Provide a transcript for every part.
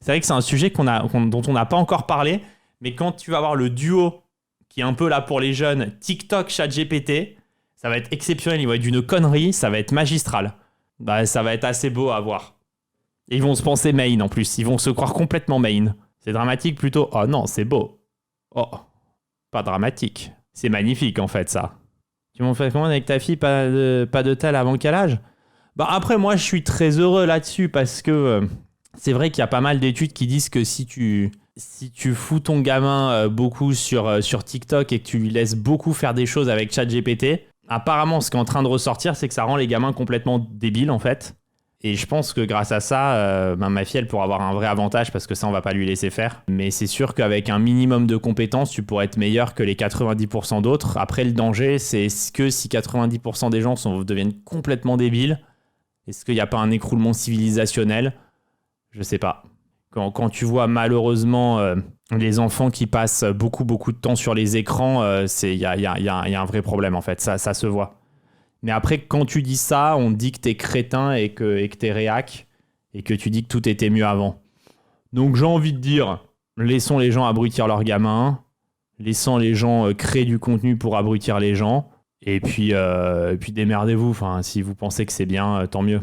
C'est vrai que c'est un sujet dont on n'a pas encore parlé, mais quand tu vas avoir le duo qui est un peu là pour les jeunes, TikTok, ChatGPT, ça va être exceptionnel, il va être d'une connerie, ça va être magistral. Bah, ça va être assez beau à voir. Et ils vont se penser main en plus, ils vont se croire complètement main. C'est dramatique plutôt. Oh non, c'est beau. Oh, pas dramatique. C'est magnifique en fait ça. Tu m'en fais comment avec ta fille, pas de tel avant quel âge? Bah après moi je suis très heureux là-dessus parce que c'est vrai qu'il y a pas mal d'études qui disent que si tu fous ton gamin beaucoup sur TikTok et que tu lui laisses beaucoup faire des choses avec ChatGPT, apparemment ce qui est en train de ressortir c'est que ça rend les gamins complètement débiles en fait. Et je pense que grâce à ça, ma fille, elle pourra avoir un vrai avantage parce que ça, on va pas lui laisser faire. Mais c'est sûr qu'avec un minimum de compétences, tu pourrais être meilleur que les 90% d'autres. Après, le danger, c'est est-ce que si 90% des gens deviennent complètement débiles, est-ce qu'il n'y a pas un écroulement civilisationnel? Je sais pas. Quand tu vois malheureusement les enfants qui passent beaucoup de temps sur les écrans, il y a un vrai problème en fait, ça se voit. Mais après, quand tu dis ça, on te dit que t'es crétin et que t'es réac et que tu dis que tout était mieux avant. Donc j'ai envie de dire, laissons les gens abrutir leurs gamins, laissons les gens créer du contenu pour abrutir les gens, et puis démerdez-vous. Enfin, si vous pensez que c'est bien, tant mieux.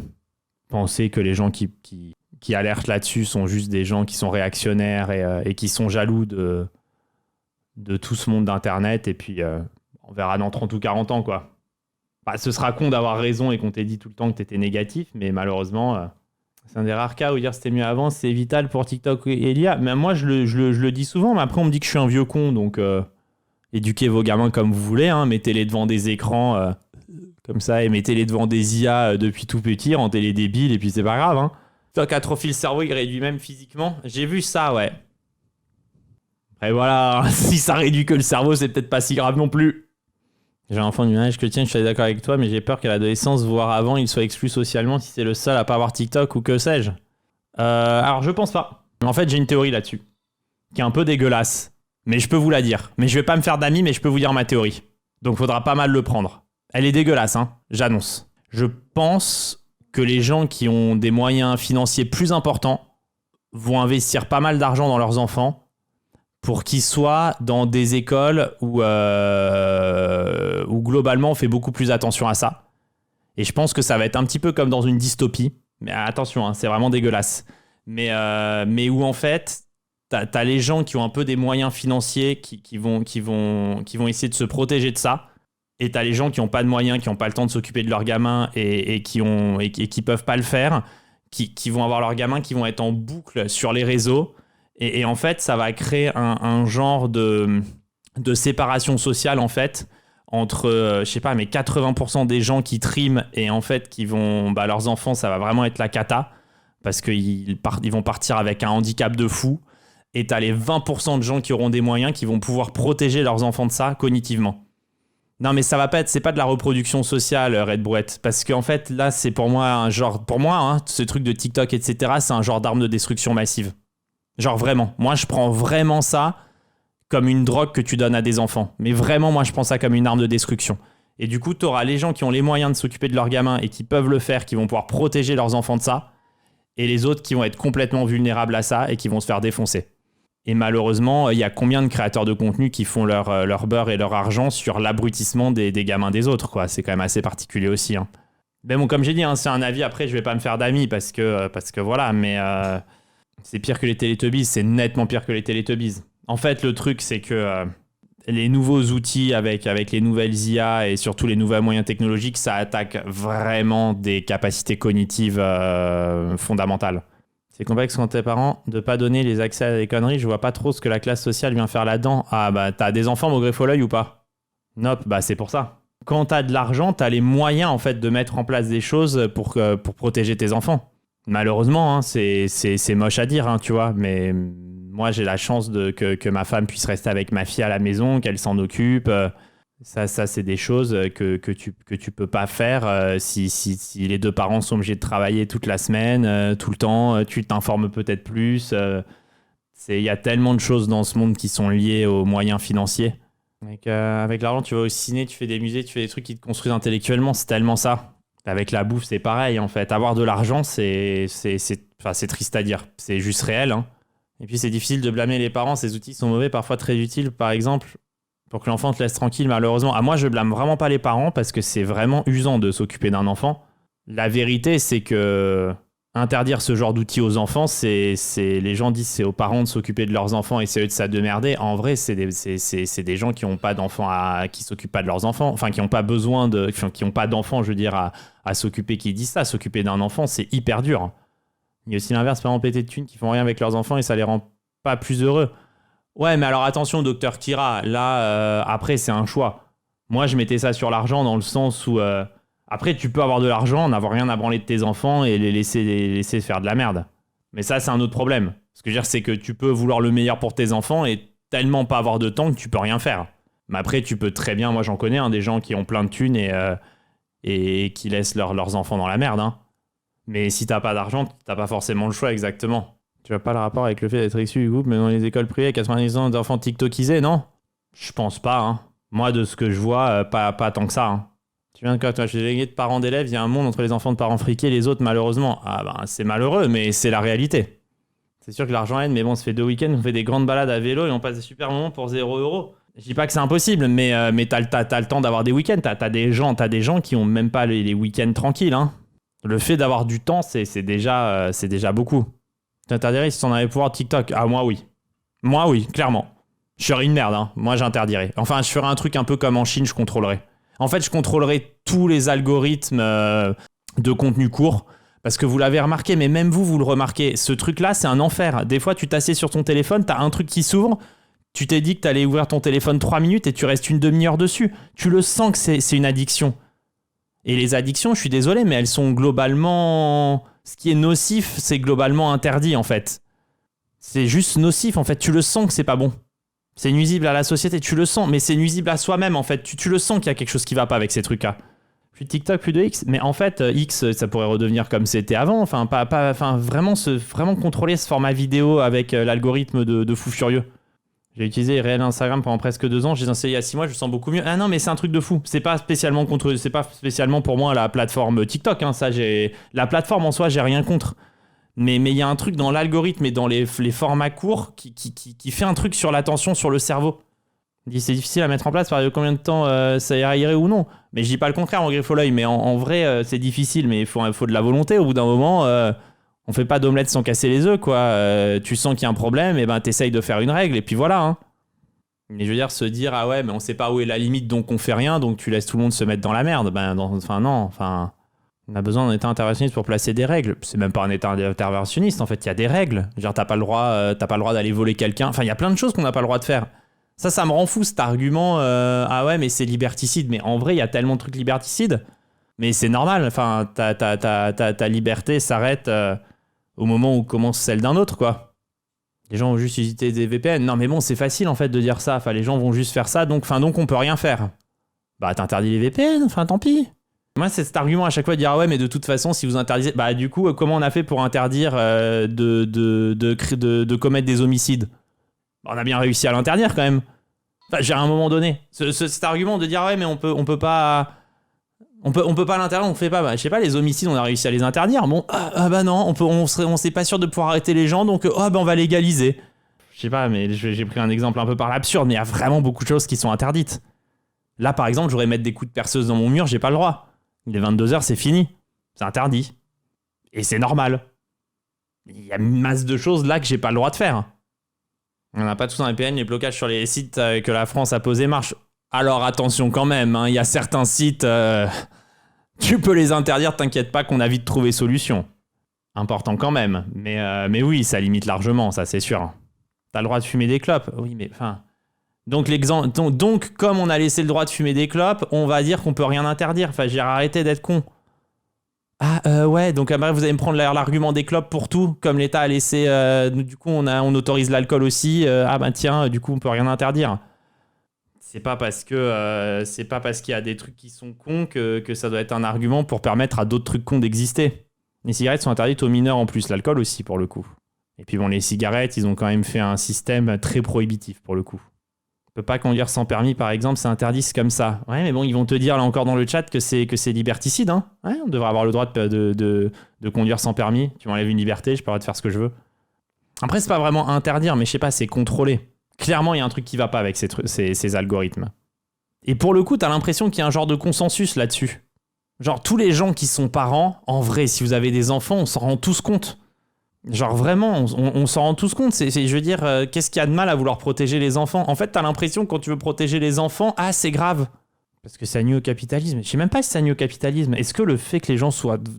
Pensez que les gens qui alertent là-dessus sont juste des gens qui sont réactionnaires et qui sont jaloux de tout ce monde d'Internet, et puis on verra dans 30 ou 40 ans, quoi. Bah, ce sera con d'avoir raison et qu'on t'ait dit tout le temps que t'étais négatif, mais malheureusement, c'est un des rares cas où dire c'était mieux avant, c'est vital pour TikTok et l'IA. Mais moi, je le dis souvent, mais après, on me dit que je suis un vieux con, donc éduquez vos gamins comme vous voulez, hein, mettez-les devant des écrans comme ça, et mettez-les devant des IA depuis tout petit, rendez-les débiles, et puis c'est pas grave. Hein. TikTok atrophie le cerveau, il réduit même physiquement. J'ai vu ça, ouais. Et voilà, si ça réduit que le cerveau, c'est peut-être pas si grave non plus. J'ai un enfant du même âge que le tien, je suis d'accord avec toi, mais j'ai peur qu'à l'adolescence, voire avant, il soit exclu socialement si c'est le seul à pas avoir TikTok ou que sais-je. Alors, je pense pas. En fait, j'ai une théorie là-dessus, qui est un peu dégueulasse, mais je peux vous la dire. Mais je vais pas me faire d'amis, mais je peux vous dire ma théorie. Donc, faudra pas mal le prendre. Elle est dégueulasse, hein, j'annonce. Je pense que les gens qui ont des moyens financiers plus importants vont investir pas mal d'argent dans leurs enfants pour qu'ils soient dans des écoles où globalement on fait beaucoup plus attention à ça. Et je pense que ça va être un petit peu comme dans une dystopie. Mais attention, hein, c'est vraiment dégueulasse. Mais où en fait, t'as les gens qui ont un peu des moyens financiers qui vont essayer de se protéger de ça. Et t'as les gens qui n'ont pas de moyens, qui n'ont pas le temps de s'occuper de leurs gamins et qui peuvent pas le faire, qui vont avoir leurs gamins qui vont être en boucle sur les réseaux. Et en fait, ça va créer un genre de séparation sociale, en fait, entre, je sais pas, mais 80% des gens qui triment et en fait, qui vont, leurs enfants, ça va vraiment être la cata, parce qu'ils vont partir avec un handicap de fou. Et t'as les 20% de gens qui auront des moyens, qui vont pouvoir protéger leurs enfants de ça cognitivement. Non, mais ça va pas être, c'est pas de la reproduction sociale, Red Brouette, parce qu'en fait, là, c'est pour moi un genre, hein, ce truc de TikTok, etc., c'est un genre d'arme de destruction massive. Genre vraiment, moi je prends vraiment ça comme une drogue que tu donnes à des enfants. Mais vraiment, moi je prends ça comme une arme de destruction. Et du coup, tu auras les gens qui ont les moyens de s'occuper de leurs gamins et qui peuvent le faire, qui vont pouvoir protéger leurs enfants de ça, et les autres qui vont être complètement vulnérables à ça et qui vont se faire défoncer. Et malheureusement, il y a combien de créateurs de contenu qui font leur beurre et leur argent sur l'abrutissement des gamins des autres, quoi. C'est quand même assez particulier aussi. Hein. Mais bon, comme j'ai dit, hein, c'est un avis, après je vais pas me faire d'amis parce que voilà, mais... c'est pire que les Teletubbies, c'est nettement pire que les Teletubbies. En fait, le truc, c'est que les nouveaux outils avec les nouvelles IA et surtout les nouveaux moyens technologiques, ça attaque vraiment des capacités cognitives fondamentales. C'est complexe quand t'es parent de pas donner les accès à des conneries. Je vois pas trop ce que la classe sociale vient faire là-dedans. Ah bah t'as des enfants au greffe au l'œil ou pas? Nope, bah c'est pour ça. Quand t'as de l'argent, t'as les moyens en fait de mettre en place des choses pour protéger tes enfants. Malheureusement, hein, c'est moche à dire, hein, tu vois, mais moi j'ai la chance que ma femme puisse rester avec ma fille à la maison, qu'elle s'en occupe. Ça c'est des choses que tu peux pas faire si les deux parents sont obligés de travailler toute la semaine, tout le temps. Tu t'informes peut-être plus. Il y a tellement de choses dans ce monde qui sont liées aux moyens financiers. Avec l'argent, tu vas au ciné, tu fais des musées, tu fais des trucs qui te construisent intellectuellement. C'est tellement ça. Avec la bouffe, c'est pareil, en fait. Avoir de l'argent, enfin, c'est triste à dire. C'est juste réel, hein. Et puis, c'est difficile de blâmer les parents. Ces outils sont mauvais, parfois très utiles, par exemple, pour que l'enfant te laisse tranquille, malheureusement. Ah, moi, je blâme vraiment pas les parents parce que c'est vraiment usant de s'occuper d'un enfant. La vérité, c'est que interdire ce genre d'outils aux enfants, les gens disent c'est aux parents de s'occuper de leurs enfants et c'est eux de ça démerder. En vrai, c'est des gens qui n'ont pas d'enfants, qui s'occupent pas de leurs enfants, enfin qui n'ont pas besoin de, enfin, qui n'ont pas d'enfants, je veux dire, à s'occuper, qui disent ça. S'occuper d'un enfant, c'est hyper dur. Il y a aussi l'inverse, par exemple, péter de thunes qui font rien avec leurs enfants et ça les rend pas plus heureux. Ouais, mais alors attention, docteur Kira, là, après, c'est un choix. Moi, je mettais ça sur l'argent dans le sens où... après, tu peux avoir de l'argent, n'avoir rien à branler de tes enfants et les laisser faire de la merde. Mais ça, c'est un autre problème. Ce que je veux dire, c'est que tu peux vouloir le meilleur pour tes enfants et tellement pas avoir de temps que tu peux rien faire. Mais après, tu peux très bien... Moi, j'en connais, hein, des gens qui ont plein de thunes et qui laissent leurs enfants dans la merde, hein. Mais si t'as pas d'argent, t'as pas forcément le choix exactement. Tu vois pas le rapport avec le fait d'être issu du groupe, mais dans les écoles privées, 90% d'enfants tiktokisés, non? Je pense pas, hein. Moi, de ce que je vois, pas tant que ça, hein. Tu viens de quoi, toi? Je suis délégué de parents d'élèves, il y a un monde entre les enfants de parents friqués et les autres, malheureusement. Ah ben, c'est malheureux, mais c'est la réalité. C'est sûr que l'argent aide, mais bon, on se fait 2 week-ends, on fait des grandes balades à vélo et on passe des super moments pour 0 €. Je dis pas que c'est impossible, mais t'as le temps d'avoir des week-ends. T'as des gens qui ont même pas les week-ends tranquilles, hein. Le fait d'avoir du temps, c'est déjà beaucoup. Tu interdirais si tu en avais le pouvoir TikTok? Ah, moi, oui. Moi, oui, clairement. Je serais une merde, hein. Moi, j'interdirais. Enfin, je ferais un truc un peu comme en Chine, je contrôlerais. En fait, je contrôlerais tous les algorithmes de contenu court. Parce que vous l'avez remarqué, mais même vous le remarquez. Ce truc-là, c'est un enfer. Des fois, tu t'assieds sur ton téléphone, t'as un truc qui s'ouvre. Tu t'es dit que t'allais ouvrir ton téléphone 3 minutes et tu restes une demi-heure dessus. Tu le sens que c'est une addiction. Et les addictions, je suis désolé, mais elles sont globalement... Ce qui est nocif, c'est globalement interdit, en fait. C'est juste nocif, en fait. Tu le sens que c'est pas bon. C'est nuisible à la société, tu le sens. Mais c'est nuisible à soi-même, en fait. Tu le sens qu'il y a quelque chose qui va pas avec ces trucs-là. Plus de TikTok, plus de X. Mais en fait, X, ça pourrait redevenir comme c'était avant. Enfin, vraiment contrôler ce format vidéo avec l'algorithme de fou furieux. J'ai utilisé Réel Instagram pendant presque 2 ans. J'ai essayé il y a 6 mois, je me sens beaucoup mieux. Ah non, mais c'est un truc de fou. C'est pas spécialement pour moi la plateforme TikTok, hein. La plateforme en soi, j'ai rien contre. Mais il y a un truc dans l'algorithme et dans les formats courts qui fait un truc sur l'attention, sur le cerveau. C'est difficile à mettre en place. Combien de temps ça irait ou non? Mais je dis pas le contraire, mon griffe au l'œil. Mais en vrai, c'est difficile. Mais il faut de la volonté. Au bout d'un moment, on fait pas d'omelette sans casser les œufs, quoi. Tu sens qu'il y a un problème, et ben t'essayes de faire une règle, et puis voilà, hein. Mais je veux dire, se dire, ah ouais, mais on sait pas où est la limite, donc on fait rien, donc tu laisses tout le monde se mettre dans la merde. Non, on a besoin d'un état interventionniste pour placer des règles. C'est même pas un état interventionniste, en fait, il y a des règles. Genre, t'as pas le droit d'aller voler quelqu'un. Enfin, il y a plein de choses qu'on n'a pas le droit de faire. Ça me rend fou, cet argument, ah ouais, mais c'est liberticide. Mais en vrai, il y a tellement de trucs liberticides. Mais c'est normal, enfin, ta liberté s'arrête au moment où commence celle d'un autre, quoi. Les gens vont juste utiliser des VPN. Non, mais bon, c'est facile, en fait, de dire ça. Enfin, les gens vont juste faire ça, donc on peut rien faire. Bah, t'interdis les VPN, enfin, tant pis. Moi, c'est cet argument à chaque fois de dire, ah ouais, mais de toute façon, si vous interdisez... Bah, du coup, comment on a fait pour interdire de commettre des homicides? Bah, on a bien réussi à l'interdire, quand même. Enfin, j'ai à un moment donné. Cet argument de dire, ah ouais, mais on peut pas... On peut pas l'interdire, on fait pas. Bah, je sais pas, les homicides, on a réussi à les interdire. Bon, bah non, on s'est pas sûr de pouvoir arrêter les gens, donc on va légaliser. Je sais pas, mais j'ai pris un exemple un peu par l'absurde, mais il y a vraiment beaucoup de choses qui sont interdites. Là, par exemple, j'aurais mettre des coups de perceuse dans mon mur, j'ai pas le droit. Il est 22h, c'est fini. C'est interdit. Et c'est normal. Il y a une masse de choses là que j'ai pas le droit de faire. On n'a pas tous un VPN, les blocages sur les sites que la France a posés marchent. Alors attention quand même, hein, y a certains sites, tu peux les interdire, t'inquiète pas qu'on a vite trouvé solution. Important quand même, mais oui, ça limite largement, ça c'est sûr. T'as le droit de fumer des clopes, oui, mais enfin... Donc, comme on a laissé le droit de fumer des clopes, on va dire qu'on peut rien interdire. Enfin, j'ai arrêté d'être con. Ah, ouais, donc après, vous allez me prendre l'argument des clopes pour tout, comme l'État a laissé... du coup, on autorise l'alcool aussi. Tiens, du coup, on peut rien interdire. C'est pas parce qu'il y a des trucs qui sont cons que ça doit être un argument pour permettre à d'autres trucs cons d'exister. Les cigarettes sont interdites aux mineurs en plus, l'alcool aussi pour le coup. Et puis bon, les cigarettes, ils ont quand même fait un système très prohibitif pour le coup. peut pas conduire sans permis, par exemple, c'est interdit, c'est comme ça. Ouais, mais bon, ils vont te dire là encore dans le chat que c'est liberticide. Hein. Ouais, on devrait avoir le droit de conduire sans permis. Tu m'enlèves une liberté, je peux pas de faire ce que je veux. Après, c'est pas vraiment interdire, mais je sais pas, c'est contrôler. Clairement, il y a un truc qui va pas avec ces algorithmes. Et pour le coup, t'as l'impression qu'il y a un genre de consensus là-dessus. Genre, tous les gens qui sont parents, en vrai, si vous avez des enfants, on s'en rend tous compte. Genre vraiment, on s'en rend tous compte. Je veux dire, qu'est-ce qu'il y a de mal à vouloir protéger les enfants? En fait, t'as l'impression que quand tu veux protéger les enfants, ah, c'est grave. Parce que ça nuit au capitalisme. Je sais même pas si ça nuit au capitalisme. Est-ce que le fait que les gens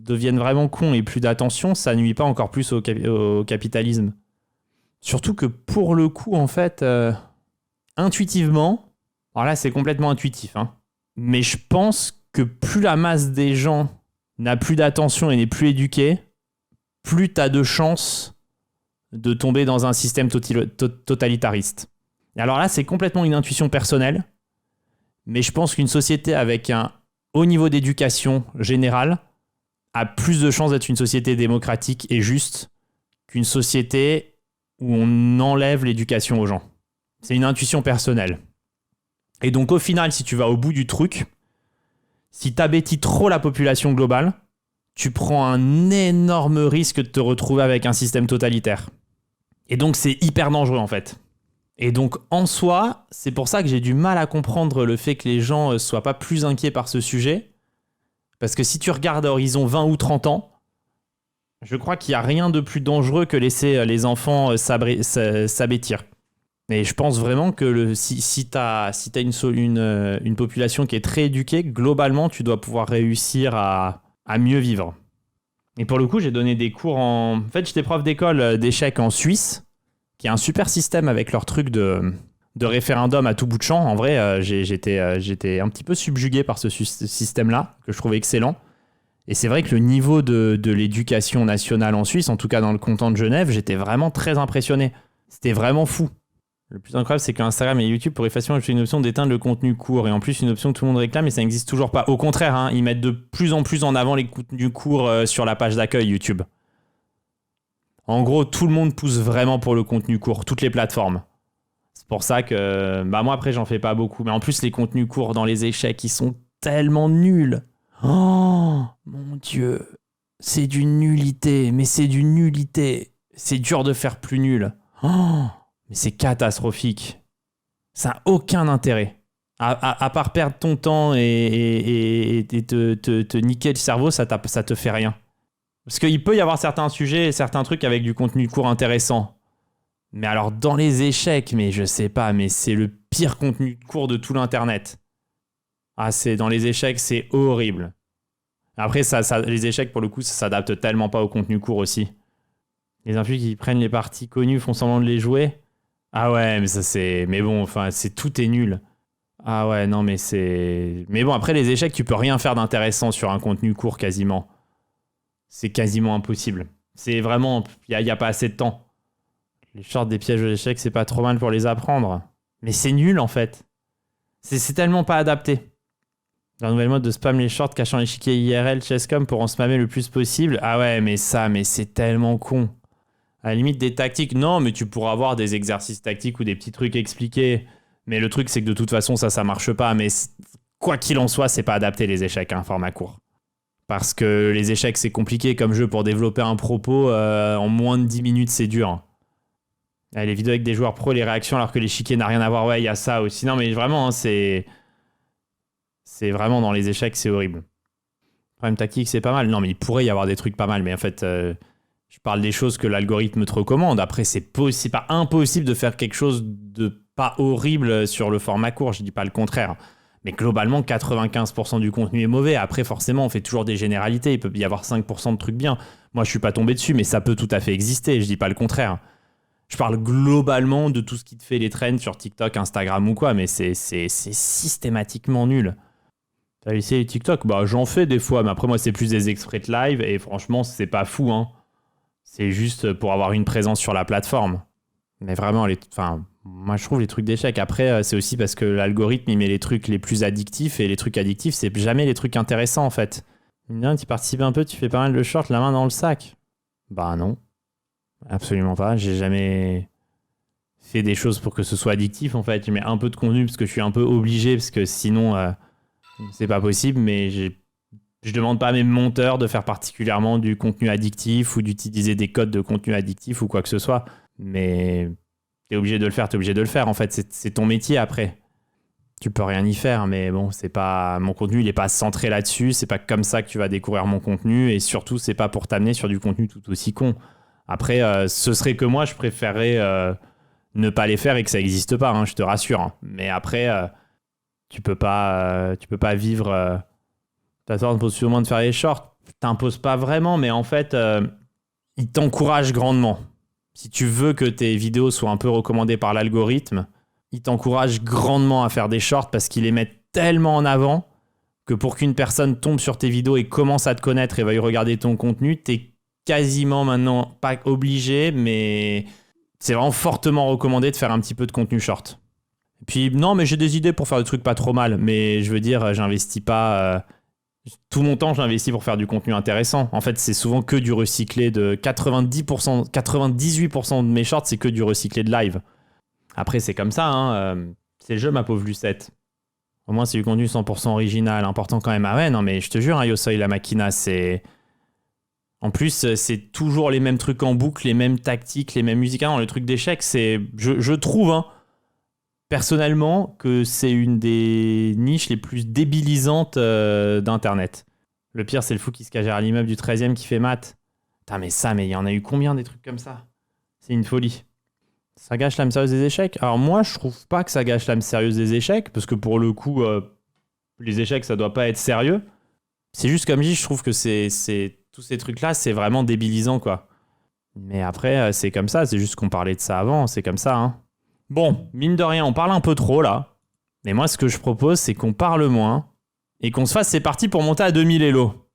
deviennent vraiment cons et plus d'attention, ça nuit pas encore plus au capitalisme? Surtout que pour le coup, en fait, intuitivement, alors là, c'est complètement intuitif, hein, mais je pense que plus la masse des gens n'a plus d'attention et n'est plus éduquée, plus tu as de chances de tomber dans un système totalitariste. Et alors là, c'est complètement une intuition personnelle, mais je pense qu'une société avec un haut niveau d'éducation générale a plus de chances d'être une société démocratique et juste qu'une société où on enlève l'éducation aux gens. C'est une intuition personnelle. Et donc au final, si tu vas au bout du truc, si t'abêtis trop la population globale, tu prends un énorme risque de te retrouver avec un système totalitaire. Et donc c'est hyper dangereux en fait. Et donc en soi, c'est pour ça que j'ai du mal à comprendre le fait que les gens ne soient pas plus inquiets par ce sujet. Parce que si tu regardes à horizon 20 ou 30 ans, je crois qu'il n'y a rien de plus dangereux que laisser les enfants s'abêtir. Mais je pense vraiment que si tu as une population qui est très éduquée, globalement, tu dois pouvoir réussir à mieux vivre. Et pour le coup, j'ai donné des cours en... En fait, j'étais prof d'école d'échecs en Suisse, qui a un super système avec leur truc de référendum à tout bout de champ. En vrai, j'étais un petit peu subjugué par ce système-là, que je trouvais excellent. Et c'est vrai que le niveau de l'éducation nationale en Suisse, en tout cas dans le canton de Genève, j'étais vraiment très impressionné. C'était vraiment fou. Le plus incroyable, c'est qu'Instagram et YouTube pourraient facilement ajouter une option d'éteindre le contenu court. Et en plus, une option que tout le monde réclame, et ça n'existe toujours pas. Au contraire, hein, ils mettent de plus en plus en avant les contenus courts sur la page d'accueil YouTube. En gros, tout le monde pousse vraiment pour le contenu court, toutes les plateformes. C'est pour ça que... moi, après, j'en fais pas beaucoup. Mais en plus, les contenus courts dans les échecs, ils sont tellement nuls. Oh, mon Dieu. C'est d'une nullité. Mais c'est d'une nullité. C'est dur de faire plus nul. Oh, mais c'est catastrophique. Ça n'a aucun intérêt. À part perdre ton temps et te niquer le cerveau, ça te fait rien. Parce qu'il peut y avoir certains sujets, certains trucs avec du contenu court intéressant. Mais alors, dans les échecs, mais je sais pas, mais c'est le pire contenu court de tout l'Internet. Ah, dans les échecs, c'est horrible. Après, les échecs, pour le coup, ça s'adapte tellement pas au contenu court aussi. Les influx qui prennent les parties connues font semblant de les jouer. Ah ouais, mais ça c'est... Mais bon, enfin, tout est nul. Ah ouais, non, mais c'est... Mais bon, après, les échecs, tu peux rien faire d'intéressant sur un contenu court, quasiment. C'est quasiment impossible. C'est vraiment... Il n'y a pas assez de temps. Les shorts des pièges d'échecs, c'est pas trop mal pour les apprendre. Mais c'est nul, en fait. C'est tellement pas adapté. La nouvelle mode de spam les shorts cachant l'échiquier IRL Chesscom pour en spammer le plus possible. Ah ouais, mais c'est tellement con. À la limite, des tactiques, non, mais tu pourras avoir des exercices tactiques ou des petits trucs expliqués. Mais le truc, c'est que de toute façon, ça marche pas. Mais quoi qu'il en soit, c'est pas adapté les échecs à un format court. Parce que les échecs, c'est compliqué comme jeu pour développer un propos. En moins de 10 minutes, c'est dur. Les vidéos avec des joueurs pros, les réactions alors que l'échiquier n'a rien à voir. Ouais, il y a ça aussi. Non, mais vraiment, hein, c'est vraiment dans les échecs, c'est horrible. Problème tactique, c'est pas mal. Non, mais il pourrait y avoir des trucs pas mal. Mais en fait, je parle des choses que l'algorithme te recommande. Après, c'est pas impossible de faire quelque chose de pas horrible sur le format court. Je dis pas le contraire. Mais globalement, 95% du contenu est mauvais. Après, forcément, on fait toujours des généralités. Il peut y avoir 5% de trucs bien. Moi, je suis pas tombé dessus, mais ça peut tout à fait exister. Je dis pas le contraire. Je parle globalement de tout ce qui te fait les trends sur TikTok, Instagram ou quoi, mais c'est systématiquement nul. T'as essayé TikTok? Bah, j'en fais des fois, mais après, moi, c'est plus des extraits de live, et franchement, c'est pas fou, hein. C'est juste pour avoir une présence sur la plateforme. Mais vraiment, moi, je trouve les trucs d'échecs. Après, c'est aussi parce que l'algorithme, il met les trucs les plus addictifs, et les trucs addictifs, c'est jamais les trucs intéressants, en fait. Tu participes un peu, tu fais pas mal de shorts, la main dans le sac. Bah non. Absolument pas. J'ai jamais fais des choses pour que ce soit addictif en fait. Je mets un peu de contenu parce que je suis un peu obligé, parce que sinon c'est pas possible, mais je demande pas à mes monteurs de faire particulièrement du contenu addictif ou d'utiliser des codes de contenu addictif ou quoi que ce soit. Mais t'es obligé de le faire, t'es obligé de le faire. En fait, c'est ton métier après. Tu peux rien y faire, mais bon, c'est pas mon contenu, il est pas centré là-dessus. C'est pas comme ça que tu vas découvrir mon contenu, et surtout, c'est pas pour t'amener sur du contenu tout aussi con. Après, ce serait que moi, je préférerais ne pas les faire et que ça n'existe pas, hein, je te rassure. Hein. Mais après, tu peux pas vivre. T'attends, t'imposes sûrement de faire les shorts. T'imposes pas vraiment, mais en fait, ils t'encouragent grandement. Si tu veux que tes vidéos soient un peu recommandées par l'algorithme, ils t'encouragent grandement à faire des shorts parce qu'ils les mettent tellement en avant que pour qu'une personne tombe sur tes vidéos et commence à te connaître et veuille regarder ton contenu, t'es quasiment maintenant pas obligé, mais c'est vraiment fortement recommandé de faire un petit peu de contenu short. Et puis non, mais j'ai des idées pour faire des trucs pas trop mal, mais je veux dire, j'investis pas... tout mon temps, j'investis pour faire du contenu intéressant. En fait, c'est souvent que du recyclé de 90%, 98% de mes shorts, c'est que du recyclé de live. Après, c'est comme ça, hein. C'est le jeu, ma pauvre Lucette. Au moins, c'est du contenu 100% original. Important quand même. Ah ouais, non, mais je te jure, hein, Yo Soy La Machina, c'est... En plus, c'est toujours les mêmes trucs en boucle, les mêmes tactiques, les mêmes musiques. Ah non, le truc d'échec, c'est... Je trouve, hein, personnellement, que c'est une des niches les plus débilisantes d'Internet. Le pire, c'est le fou qui se cache derrière l'immeuble du 13e qui fait maths. Putain, mais il y en a eu combien des trucs comme ça? C'est une folie. Ça gâche l'âme sérieuse des échecs? Alors moi, je trouve pas que ça gâche l'âme sérieuse des échecs, parce que pour le coup, les échecs, ça doit pas être sérieux. C'est juste comme je dis, je trouve que tous ces trucs-là, c'est vraiment débilisant, quoi. Mais après, c'est comme ça, c'est juste qu'on parlait de ça avant, c'est comme ça, hein. Bon, mine de rien, on parle un peu trop, là. Mais moi, ce que je propose, c'est qu'on parle moins et qu'on se fasse, c'est parti pour monter à 2000 Elo.